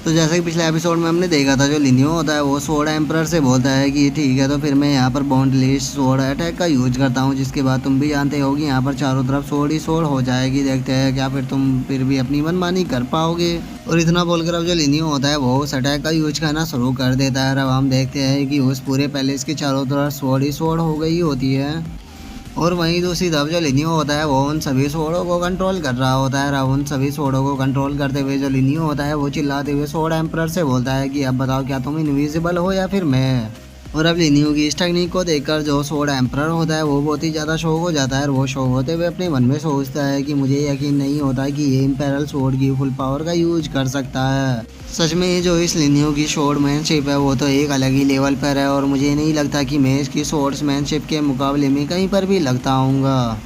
तो जैसे कि पिछले एपिसोड में हमने देखा था, जो लिनियो होता है वो सोड एम्परर से बोलता है कि ठीक है तो फिर मैं यहाँ पर बॉन्डलेस सोड अटैक का यूज करता हूँ, जिसके बाद तुम भी जानते हो कि यहाँ पर चारों तरफ सोड ही सोड हो जाएगी। देखते हैं क्या फिर तुम फिर भी अपनी मनमानी कर पाओगे। और इतना बोलकर अब जो लिनियो होता है वो उस अटैक का यूज करना शुरू कर देता है। अब हम देखते हैं कि उस पूरे पैलेस के चारों तरफ सोड ही सोड हो गई होती है। और वहीं दूसरी तरफ जो लिनियो होता है वो उन सभी सोडों को कंट्रोल कर रहा होता है। अब उन सभी सोडों को कंट्रोल करते हुए जो लिनियो होता है वो चिल्लाते हुए सोड एम्परर से बोलता है कि अब बताओ क्या तुम इनविजिबल हो या फिर मैं। और अब लिनियो की इस टेक्निक को देखकर जो सोड एम्परर होता है वो बहुत ही ज़्यादा शौक हो जाता है। और वो शौक होते हुए अपने मन में सोचता है कि मुझे यकीन नहीं होता कि ये इम्पेरल सोड की फुल पावर का यूज कर सकता है। सच में ये जो इस लिनियो की स्वॉर्डमैनशिप है वो तो एक अलग ही लेवल पर है, और मुझे नहीं लगता कि मैं इसकी स्वॉर्ड्समैनशिप के मुकाबले में कहीं पर भी लगता आऊँगा।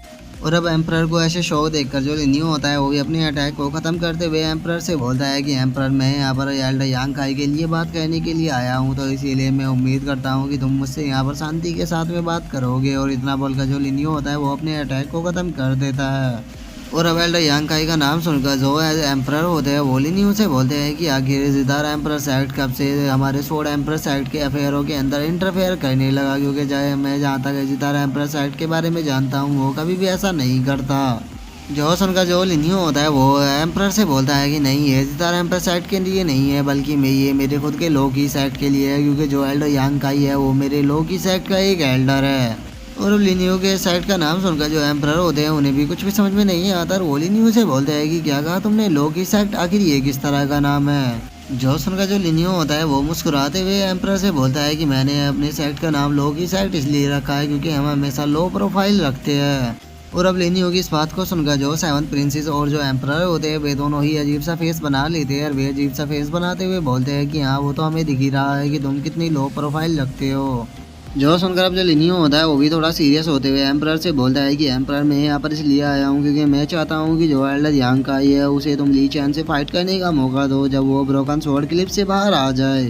और अब एम्परर को ऐसे शौक देखकर जो लिनियो होता है वो भी अपने अटैक को ख़त्म करते हुए एम्परर से बोलता है कि एम्परर, मैं यहाँ पर एल्डर यांग के लिए बात कहने के लिए आया हूँ, तो इसीलिए मैं उम्मीद करता हूँ कि तुम मुझसे यहाँ पर शांति के साथ में बात करोगे। और इतना बोलकर जो लिनियो होता है वो अपने अटैक को ख़त्म कर देता है। और अब एल्डर यांग का नाम सुनकर जो एम्परर होते हैं वो लिनियो से बोलते हैं कि आखिर जिदार एम्परर सेक्ट कब से हमारे सोड एम्परर सेक्ट के अफेयरों के अंदर इंटरफेयर करने लगा, क्योंकि चाहे मैं जहाँ तक जिदार एम्परर सेक्ट के बारे में जानता हूँ वो कभी भी ऐसा नहीं करता। जो सुनकर जो लिनियो होता है वो एम्परर से बोलता है कि नहीं, ये जिदार एम्परर सेक्ट के लिए नहीं है, बल्कि मैं ये मेरे खुद के लोकी सेक्ट के लिए है, क्योंकि जो एल्डर यांग है वो मेरे लोकी सेक्ट का एक एल्डर है। और लिनियो के साइड का नाम सुनकर जो एम्परर होते हैं उन्हें भी कुछ भी समझ में नहीं आता, और वो लिनियो से बोलते हैं कि क्या कहा तुमने, लोकी सेक्ट, आखिर ये किस तरह का नाम है। जो सुनकर जो लिनियो होता है वो मुस्कुराते हुए एम्परर से बोलता है कि मैंने अपने सेक्ट का नाम लोकी सेक्ट इसलिए रखा है क्योंकि हम हमेशा लो प्रोफाइल रखते हैं। और अब लिनियो की इस बात को सुनकर जो सेवन प्रिंसेस और जो एम्परर होते हैं वे दोनों ही अजीब सा फेस बना लेते हैं, और वे अजीब सा फेस बनाते हुए बोलते हैं कि हाँ वो तो हमें दिख ही रहा है कि तुम कितनी लो प्रोफाइल रखते हो। जो सुनकर अब जो लिनियो होता है वो भी थोड़ा सीरियस होते हुए एम्परर से बोलता है कि एम्परर, मैं यहाँ पर इसलिए आया हूँ क्योंकि मैं चाहता हूँ कि जो एल्डर यांग का है उसे तुम ली चैन से फाइट करने का मौका दो जब वो ब्रोकन स्वॉर्ड क्लिप से बाहर आ जाए।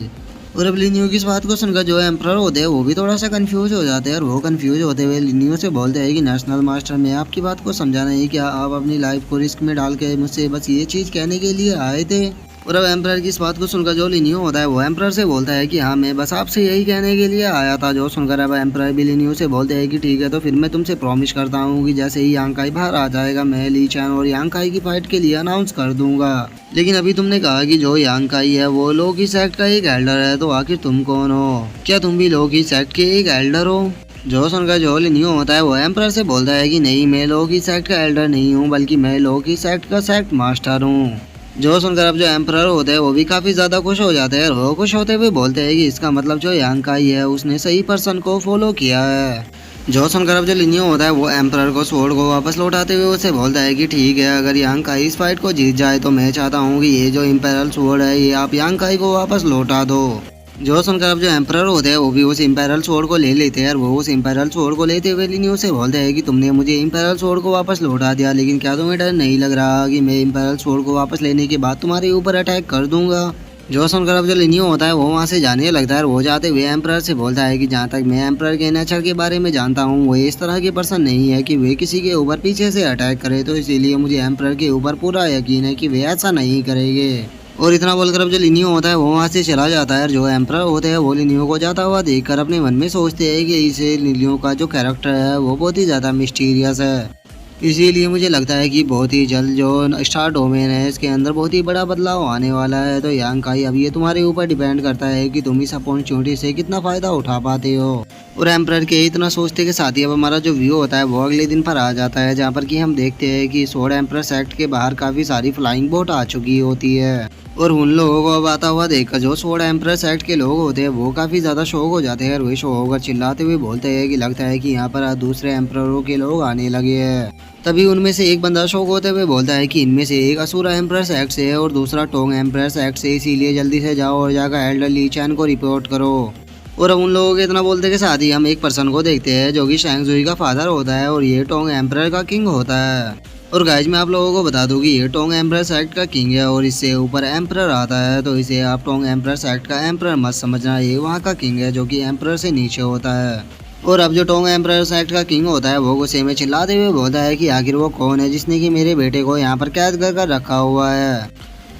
और अब लिनियो की इस बात को सुनकर जो एम्परर होते हैं वो भी थोड़ा सा कंफ्यूज हो जाते हैं, और वो कंफ्यूज होते हुए लिनियो से बोलते हैं कि नेशनल मास्टर, मैं आपकी बात को समझा नहीं, क्या आप अपनी लाइफ को रिस्क में डाल के मुझसे बस ये चीज़ कहने के लिए आए थे। और अब एम्परर की इस बात को सुनकर जो लिनियो होता है वो एम्परर से बोलता है कि हाँ मैं बस आपसे यही कहने के लिए आया था। जो सुनकर अब एम्परर भी लिनियो से बोलते हैं कि ठीक है तो फिर मैं तुमसे प्रॉमिस करता हूँ कि जैसे ही यांग काई बाहर आ जाएगा मैं ली चैन और यांग काई की फाइट के लिए अनाउंस कर दूंगा। लेकिन अभी तुमने कहा कि जो यांग काई है वो लोकी सेक्ट का एक एल्डर है, तो आखिर तुम कौन हो, क्या तुम भी लोकी सेक्ट के एक एल्डर हो। जो सुनकर जो लिनियो होता है वो एम्परर से बोलता है कि नहीं, मैं लोकी सेक्ट का एल्डर नहीं हूँ, बल्कि मैं लोकी सेक्ट का सेक्ट मास्टर हूँ। जो सुनकर अब जो एम्परर होते हैं वो भी काफ़ी ज़्यादा खुश हो जाते हैं, और वो खुश होते हुए बोलते हैं कि इसका मतलब जो यांग काई है उसने सही पर्सन को फॉलो किया है। जो सुनकर अब जो लिनियो होता है वो एम्परर को स्वॉर्ड को वापस लौटाते हुए उसे बोलता है कि ठीक है, अगर यांग काई इस फाइट को जीत जाए तो मैं चाहता हूँ कि ये जो इम्पेरल स्वॉर्ड है ये आप यांग काई को वापस लौटा दो। जो सुनकर अब जो एम्परर होते हैं वो भी उस इम्पेरल स्वॉर्ड को ले लेते हैं, और वो उस इम्पेरल स्वॉर्ड को लेते हुए लिनियो से बोलते हैं कि तुमने मुझे इम्पेरल स्वॉर्ड को वापस लौटा दिया, लेकिन क्या तुम्हें डर नहीं लग रहा कि मैं इम्पेरल स्वॉर्ड को वापस लेने के बाद तुम्हारे ऊपर अटैक कर दूंगा। जो सुनकर अब जो लिनियो होता है वो वहाँ से जाने लगता है, और वो जाते हुए एम्परर से बोलता है कि जहाँ तक मैं एम्परर के नेचर के बारे में जानता हूँ वो इस तरह के पर्सन नहीं है कि वे किसी के ऊपर पीछे से अटैक करे, तो इसीलिए मुझे एम्परर के ऊपर पूरा यकीन है कि वे ऐसा नहीं करेंगे। और इतना बोलकर अब जो लिनियो होता है वो वहाँ से चला जाता है, और जो एम्परर होते हैं वो लिनियो को जाता हुआ देखकर अपने मन में सोचते हैं कि इसे लिनियो का जो कैरेक्टर है वो बहुत ही ज़्यादा मिस्टीरियस है, इसीलिए मुझे लगता है कि बहुत ही जल्द जो स्टार डोमेन है इसके अंदर बहुत ही बड़ा बदलाव आने वाला है। तो यांग काई, अब ये तुम्हारे ऊपर डिपेंड करता है कि तुम इस अपॉर्चुनिटी से कितना फ़ायदा उठा पाते हो। और एम्परर के इतना सोचते के साथ ही अब हमारा जो व्यू होता है वो अगले दिन पर आ जाता है, जहाँ पर कि हम देखते हैं कि सोड एम्परर सेक्ट के बाहर काफ़ी सारी फ्लाइंग बोट आ चुकी होती है, और उन लोगों को अब आता हुआ देखकर जो सोड एम्परर सेक्ट के लोग होते हैं वो काफ़ी ज़्यादा शौक हो जाते हैं, और वही शौक होकर चिल्लाते हुए बोलते हैं कि लगता है कि यहाँ पर दूसरे एम्पररों के लोग आने लगे हैं। तभी उनमें से एक बंदा शौक होते हुए बोलता है कि इनमें से एक असुरा एम्परर सेक्ट से है और दूसरा टोंग एम्परर सेक्ट से, इसीलिए जल्दी से जाओ और जाकर एल्डर ली चैन को रिपोर्ट करो। और अब उन लोगों के इतना बोलते के साथ ही हम एक पर्सन को देखते हैं जो कि शैंग जुई का फादर होता है, और ये टोंग एम्परर का किंग होता है। और गाइज मैं आप लोगों को बता दूं कि ये टोंग एम्परर सेक्ट का किंग है, और इससे ऊपर एम्परर आता है, तो इसे आप टोंग एम्परर सेक्ट का एम्परर मत समझना, ये वहाँ का किंग है जो कि एम्परर से नीचे होता है। और अब जो टोंग एम्परर सेक्ट का किंग होता है वो गुस्से में चिल्लाते हुए बोलता है कि आखिर वो कौन है जिसने कि मेरे बेटे को यहाँ पर कैद कर रखा हुआ है।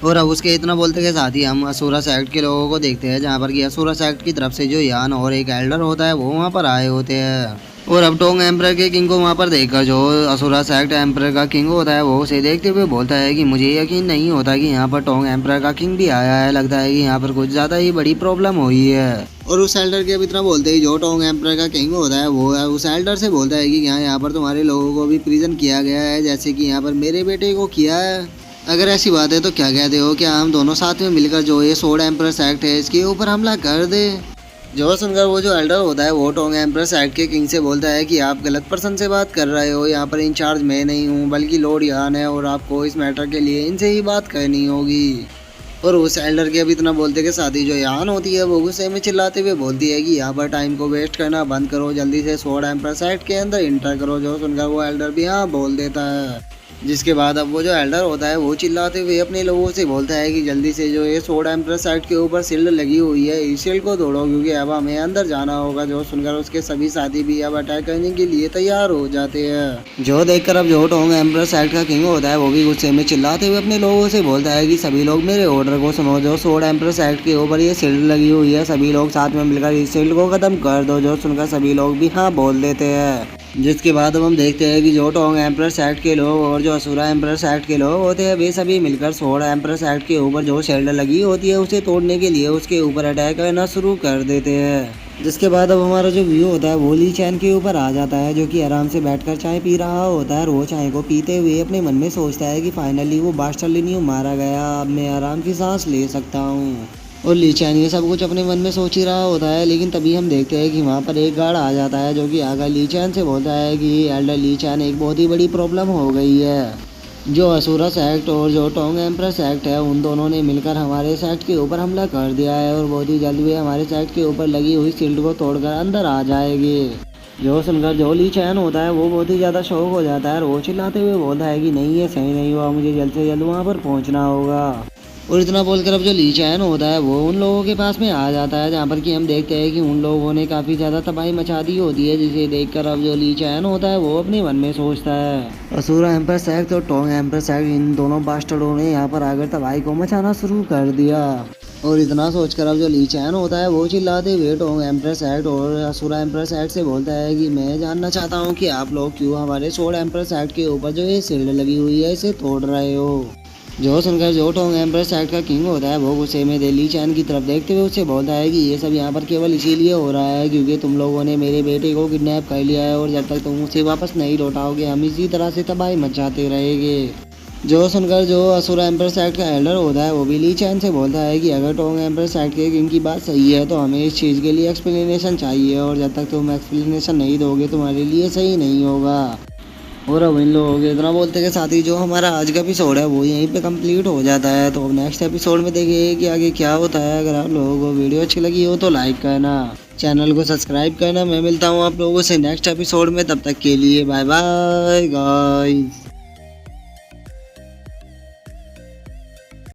और अब उसके इतना बोलते के साथ ही हम असुरा सेक्ट के लोगों को देखते हैं, जहाँ पर कि असुरा सेक्ट की तरफ से जो यान और एक एल्डर होता है वो वहाँ पर आए होते हैं। और अब टोंग एम्परर के किंग को वहाँ पर देखकर जो असुरा सेक्ट एम्परर का किंग होता है वो उसे देखते हुए बोलता है कि मुझे यकीन नहीं होता कि यहाँ पर टोंग एम्परर का किंग भी आया है, लगता है कि यहाँ पर कुछ ज़्यादा ही बड़ी प्रॉब्लम हुई है। और उस एल्डर के अब इतना बोलते ही जो टोंग एम्परर का किंग होता है वो उस एल्डर से बोलता है कि यहाँ पर तुम्हारे लोगों को भी प्रिजन किया गया है, जैसे कि यहाँ पर मेरे बेटे को किया है। अगर ऐसी बात है तो क्या कहते हो, क्या हम दोनों साथ में मिलकर जो ये सोड एम्परर सेक्ट है इसके ऊपर हमला कर दे। जो सुनकर वो जो एल्डर होता है वो टोंग एम्परर सेक्ट के किंग से बोलता है कि आप गलत पर्सन से बात कर रहे हो, यहाँ पर इंचार्ज मैं नहीं हूँ बल्कि लॉर्ड यान है, और आपको इस मैटर के लिए इनसे ही बात करनी होगी। और उस एल्डर के अब इतना बोलते के साथ ही जो यान होती है वो गुस्से में चिल्लाते हुए बोलती है कि यहाँ पर टाइम को वेस्ट करना बंद करो, जल्दी से सोड एम्परर सेक्ट के अंदर इंटर करो। जो सुनकर वो एल्डर भी हाँ बोल देता है, जिसके बाद अब वो जो एल्डर होता है वो चिल्लाते हुए अपने लोगों से बोलता है कि जल्दी से जो ये सोड एम्परर साइट के ऊपर शील्ड लगी हुई है इस शील्ड को तोड़ो, क्योंकि अब हमें अंदर जाना होगा। जो सुनकर उसके सभी साथी भी अब अटैक करने के लिए तैयार हो जाते हैं। जो देखकर अब जो टोंग एम्परर साइट का किंग होता है वो भी गुस्से में चिल्लाते हुए अपने लोगों से बोलता है कि सभी लोग मेरे ऑर्डर को सुनो, जो सोड एम्परर साइट के ऊपर ये शील्ड लगी हुई है सभी लोग साथ में मिलकर इस शील्ड को खत्म कर दो। जो सुनकर सभी लोग भी हाँ बोल देते हैं, जिसके बाद अब हम देखते हैं कि जो टोंग एम्परर सेक्ट के लोग और जो असुरा एम्परर सेक्ट के लोग होते हैं वे सभी मिलकर सोड एम्परर सेक्ट के ऊपर जो शील्ड लगी होती है उसे तोड़ने के लिए उसके ऊपर अटैक करना शुरू कर देते हैं। जिसके बाद अब हमारा जो व्यू होता है वो ली चैन के ऊपर आ जाता है, जो कि आराम से बैठकर चाय पी रहा होता है। और वो चाय को पीते हुए अपने मन में सोचता है कि फाइनली वो बास्टर लिनियो मारा गया, अब मैं आराम की सांस ले सकता हूँ। और ली चैन ये सब कुछ अपने मन में सोच ही रहा होता है, लेकिन तभी हम देखते हैं कि वहाँ पर एक गार्ड आ जाता है, जो कि आकर ली चैन से बोलता है कि एल्डर ली चैन एक बहुत ही बड़ी प्रॉब्लम हो गई है। जो असुरा सेक्ट और जो टोंग एम्परर सेक्ट है उन दोनों ने मिलकर हमारे सेक्ट के ऊपर हमला कर दिया है, और बहुत ही जल्द वे हमारे सेक्ट के ऊपर लगी हुई शील्ड को तोड़कर अंदर आ जाएगी। जो सुनकर जो ली चैन होता है वो बहुत ही ज़्यादा शौक हो जाता है और वो चिल्लाते हुए बोलता है कि नहीं ये सही नहीं हुआ, मुझे जल्द से जल्द वहाँ पर पहुँचना होगा। और इतना बोलकर अब जो ली चैन होता है वो उन लोगों के पास में आ जाता है, जहाँ पर कि हम देखते हैं कि उन लोगों ने काफ़ी ज़्यादा तबाही मचा दी होती है, जिसे देखकर अब जो ली चैन होता है वो अपने मन में सोचता है असुरा एम्परर सेक्ट और टोंग एम्परर सेक्ट इन दोनों बास्टर्डों ने यहाँ पर आकर तबाही को मचाना शुरू कर दिया। और इतना सोचकर अब जो ली चैन होता है वो चिल्लाते हुए टोंग एम्परर सेक्ट और असुरा एम्परर सेक्ट से बोलता है कि मैं जानना चाहता हूँ कि आप लोग क्यों हमारे सोड एम्परर सेक्ट के ऊपर जो ये शील्ड लगी हुई है इसे तोड़ रहे हो। जो सुनकर जो टोंग एम्परर सेक्ट का किंग होता है वो गुस्से में ली चैन की तरफ देखते हुए उससे बोलता है कि ये सब यहाँ पर केवल इसीलिए हो रहा है क्योंकि तुम लोगों ने मेरे बेटे को किडनैप कर लिया है, और जब तक तुम उसे वापस नहीं लौटाओगे हम इसी तरह से तबाही मचाते रहेंगे। जो सुनकर जो असुरा एम्परर सेक्ट का एल्डर होता है वो भी ली चैन से बोलता है कि अगर टोंग एम्परर सेक्ट के किंग की बात सही है तो हमें इस चीज़ के लिए एक्सप्लेनेशन चाहिए, और जब तक तुम एक्सप्लेनेशन नहीं दोगे तुम्हारे लिए सही नहीं होगा। और अब इन लोगों के इतना बोलते के साथ ही जो हमारा आज का एपिसोड है वो यहीं पे कंप्लीट हो जाता है। तो नेक्स्ट एपिसोड में देखिए कि आगे क्या होता है। अगर आप लोगों को वीडियो अच्छी लगी हो तो लाइक करना, चैनल को सब्सक्राइब करना। मैं मिलता हूँ आप लोगों से नेक्स्ट एपिसोड में, तब तक के लिए बाय बाय गाइस।